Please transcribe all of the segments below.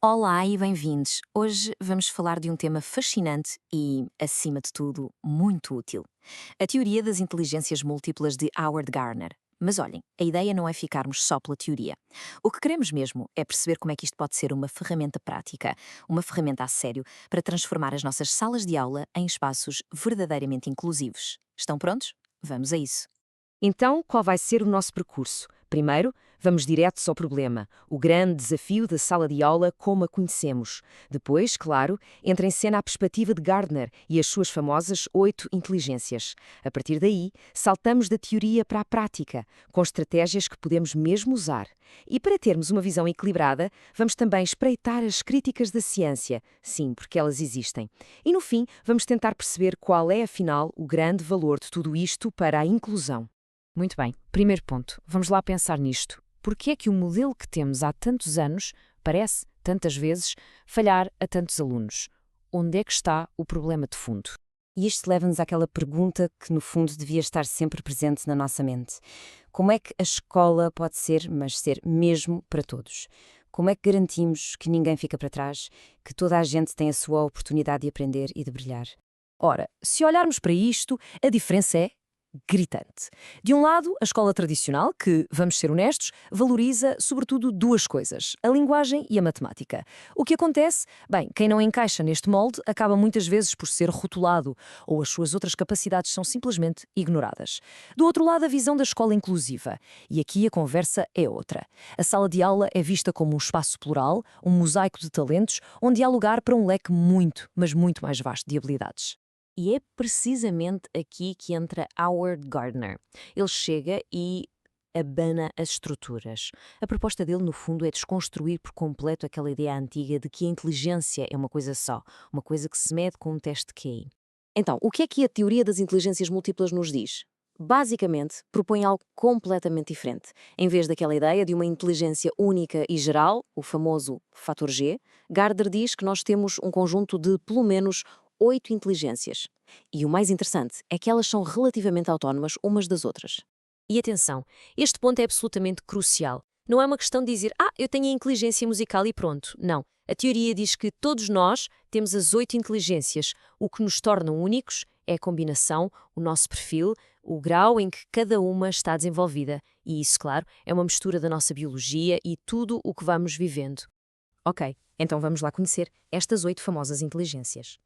Olá e bem-vindos. Hoje vamos falar de um tema fascinante e, acima de tudo, muito útil. A teoria das inteligências múltiplas de Howard Gardner. Mas olhem, a ideia não é ficarmos só pela teoria. O que queremos mesmo é perceber como é que isto pode ser uma ferramenta prática, uma ferramenta a sério, para transformar as nossas salas de aula em espaços verdadeiramente inclusivos. Estão prontos? Vamos a isso. Então, qual vai ser o nosso percurso? Primeiro, vamos diretos ao problema, o grande desafio da sala de aula como a conhecemos. Depois, claro, entra em cena a perspectiva de Gardner e as suas famosas 8 inteligências. A partir daí, saltamos da teoria para a prática, com estratégias que podemos mesmo usar. E para termos uma visão equilibrada, vamos também espreitar as críticas da ciência, sim, porque elas existem. E no fim, vamos tentar perceber qual é, afinal, o grande valor de tudo isto para a inclusão. Muito bem, primeiro ponto. Vamos lá pensar nisto. Por que é que o modelo que temos há tantos anos parece, tantas vezes, falhar a tantos alunos? Onde é que está o problema de fundo? E isto leva-nos àquela pergunta que, no fundo, devia estar sempre presente na nossa mente. Como é que a escola pode ser, mas ser mesmo para todos? Como é que garantimos que ninguém fica para trás, que toda a gente tem a sua oportunidade de aprender e de brilhar? Ora, se olharmos para isto, a diferença é gritante. De um lado, a escola tradicional, que, vamos ser honestos, valoriza sobretudo duas coisas, a linguagem e a matemática. O que acontece? Bem, quem não encaixa neste molde acaba muitas vezes por ser rotulado, ou as suas outras capacidades são simplesmente ignoradas. Do outro lado, a visão da escola inclusiva. E aqui a conversa é outra. A sala de aula é vista como um espaço plural, um mosaico de talentos, onde há lugar para um leque muito, mas muito mais vasto de habilidades. E é precisamente aqui que entra Howard Gardner. Ele chega e abana as estruturas. A proposta dele, no fundo, é desconstruir por completo aquela ideia antiga de que a inteligência é uma coisa só, uma coisa que se mede com um teste de QI. Então, o que é que a teoria das inteligências múltiplas nos diz? Basicamente, propõe algo completamente diferente. Em vez daquela ideia de uma inteligência única e geral, o famoso fator G, Gardner diz que nós temos um conjunto de, pelo menos, 8 inteligências. E o mais interessante é que elas são relativamente autónomas umas das outras. E atenção, este ponto é absolutamente crucial. Não é uma questão de dizer, eu tenho a inteligência musical e pronto. Não. A teoria diz que todos nós temos as 8 inteligências. O que nos torna únicos é a combinação, o nosso perfil, o grau em que cada uma está desenvolvida. E isso, claro, é uma mistura da nossa biologia e tudo o que vamos vivendo. Ok, então vamos lá conhecer estas 8 famosas inteligências.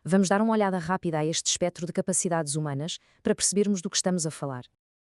Vamos dar uma olhada rápida a este espectro de capacidades humanas para percebermos do que estamos a falar.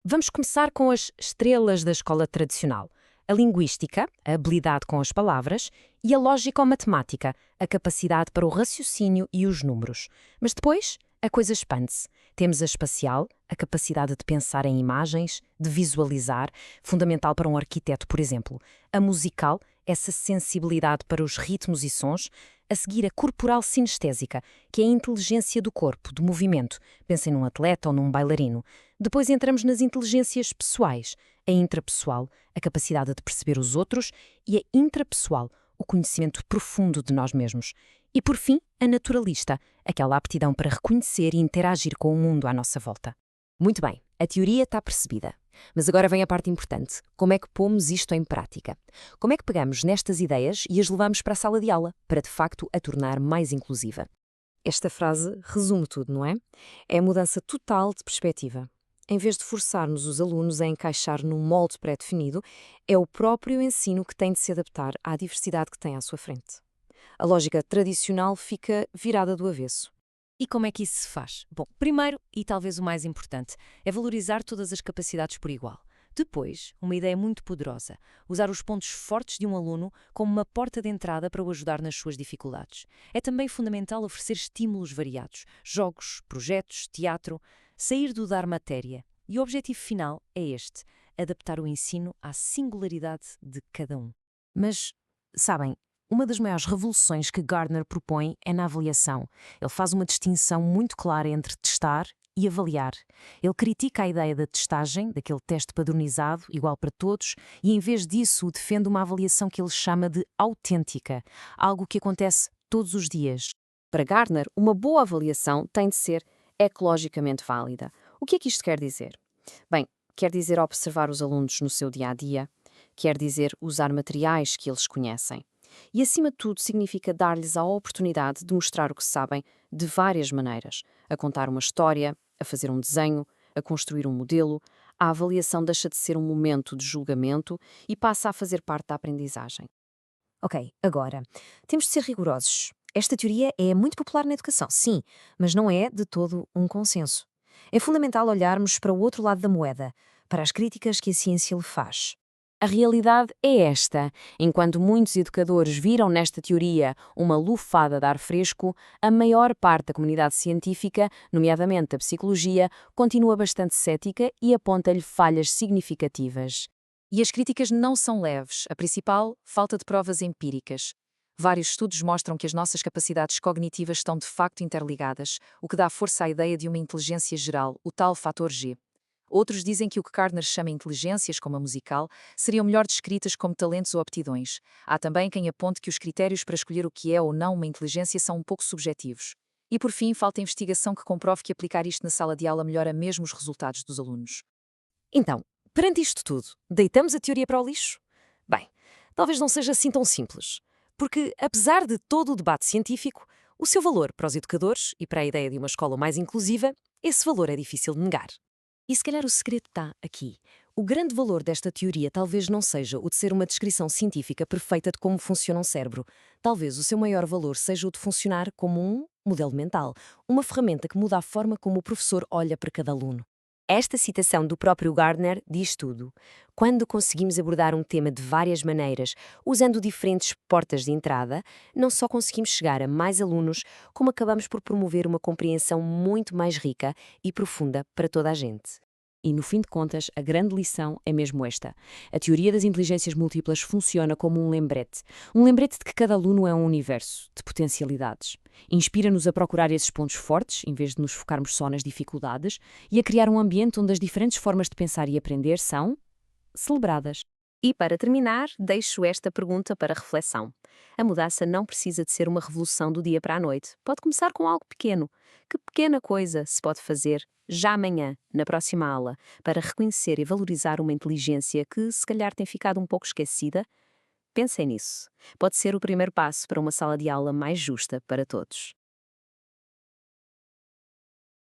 Vamos começar com as estrelas da escola tradicional. A linguística, a habilidade com as palavras, e a lógico-matemática, a capacidade para o raciocínio e os números. Mas depois, a coisa expande-se. Temos a espacial, a capacidade de pensar em imagens, de visualizar, fundamental para um arquiteto, por exemplo. A musical, essa sensibilidade para os ritmos e sons. A seguir, a corporal sinestésica, que é a inteligência do corpo, do movimento. Pensem num atleta ou num bailarino. Depois entramos nas inteligências pessoais, a intrapessoal, a capacidade de perceber os outros, e a intrapessoal, o conhecimento profundo de nós mesmos. E por fim, a naturalista, aquela aptidão para reconhecer e interagir com o mundo à nossa volta. Muito bem, a teoria está percebida. Mas agora vem a parte importante. Como é que pomos isto em prática? Como é que pegamos nestas ideias e as levamos para a sala de aula, para de facto a tornar mais inclusiva? Esta frase resume tudo, não é? É a mudança total de perspectiva. Em vez de forçarmos os alunos a encaixar num molde pré-definido, é o próprio ensino que tem de se adaptar à diversidade que tem à sua frente. A lógica tradicional fica virada do avesso. E como é que isso se faz? Bom, primeiro, e talvez o mais importante, é valorizar todas as capacidades por igual. Depois, uma ideia muito poderosa, usar os pontos fortes de um aluno como uma porta de entrada para o ajudar nas suas dificuldades. É também fundamental oferecer estímulos variados, jogos, projetos, teatro, sair do dar matéria. E o objetivo final é este, adaptar o ensino à singularidade de cada um. Mas, sabem, uma das maiores revoluções que Gardner propõe é na avaliação. Ele faz uma distinção muito clara entre testar e avaliar. Ele critica a ideia da testagem, daquele teste padronizado, igual para todos, e em vez disso defende uma avaliação que ele chama de autêntica, algo que acontece todos os dias. Para Gardner, uma boa avaliação tem de ser ecologicamente válida. O que é que isto quer dizer? Bem, quer dizer observar os alunos no seu dia-a-dia, quer dizer usar materiais que eles conhecem. E, acima de tudo, significa dar-lhes a oportunidade de mostrar o que sabem de várias maneiras. A contar uma história, a fazer um desenho, a construir um modelo. A avaliação deixa de ser um momento de julgamento e passa a fazer parte da aprendizagem. Ok, agora, temos de ser rigorosos. Esta teoria é muito popular na educação, sim, mas não é de todo um consenso. É fundamental olharmos para o outro lado da moeda, para as críticas que a ciência lhe faz. A realidade é esta. Enquanto muitos educadores viram nesta teoria uma lufada de ar fresco, a maior parte da comunidade científica, nomeadamente a psicologia, continua bastante cética e aponta-lhe falhas significativas. E as críticas não são leves. A principal, falta de provas empíricas. Vários estudos mostram que as nossas capacidades cognitivas estão de facto interligadas, o que dá força à ideia de uma inteligência geral, o tal fator G. Outros dizem que o que Gardner chama inteligências, como a musical, seriam melhor descritas como talentos ou aptidões. Há também quem aponte que os critérios para escolher o que é ou não uma inteligência são um pouco subjetivos. E por fim, falta investigação que comprove que aplicar isto na sala de aula melhora mesmo os resultados dos alunos. Então, perante isto tudo, deitamos a teoria para o lixo? Bem, talvez não seja assim tão simples. Porque, apesar de todo o debate científico, o seu valor para os educadores e para a ideia de uma escola mais inclusiva, esse valor é difícil de negar. E se calhar o segredo está aqui. O grande valor desta teoria talvez não seja o de ser uma descrição científica perfeita de como funciona um cérebro. Talvez o seu maior valor seja o de funcionar como um modelo mental, uma ferramenta que muda a forma como o professor olha para cada aluno. Esta citação do próprio Gardner diz tudo. Quando conseguimos abordar um tema de várias maneiras, usando diferentes portas de entrada, não só conseguimos chegar a mais alunos, como acabamos por promover uma compreensão muito mais rica e profunda para toda a gente. E, no fim de contas, a grande lição é mesmo esta. A teoria das inteligências múltiplas funciona como um lembrete. Um lembrete de que cada aluno é um universo de potencialidades. Inspira-nos a procurar esses pontos fortes, em vez de nos focarmos só nas dificuldades, e a criar um ambiente onde as diferentes formas de pensar e aprender são celebradas. E para terminar, deixo esta pergunta para reflexão. A mudança não precisa de ser uma revolução do dia para a noite. Pode começar com algo pequeno. Que pequena coisa se pode fazer já amanhã, na próxima aula, para reconhecer e valorizar uma inteligência que se calhar tem ficado um pouco esquecida? Pensem nisso. Pode ser o primeiro passo para uma sala de aula mais justa para todos.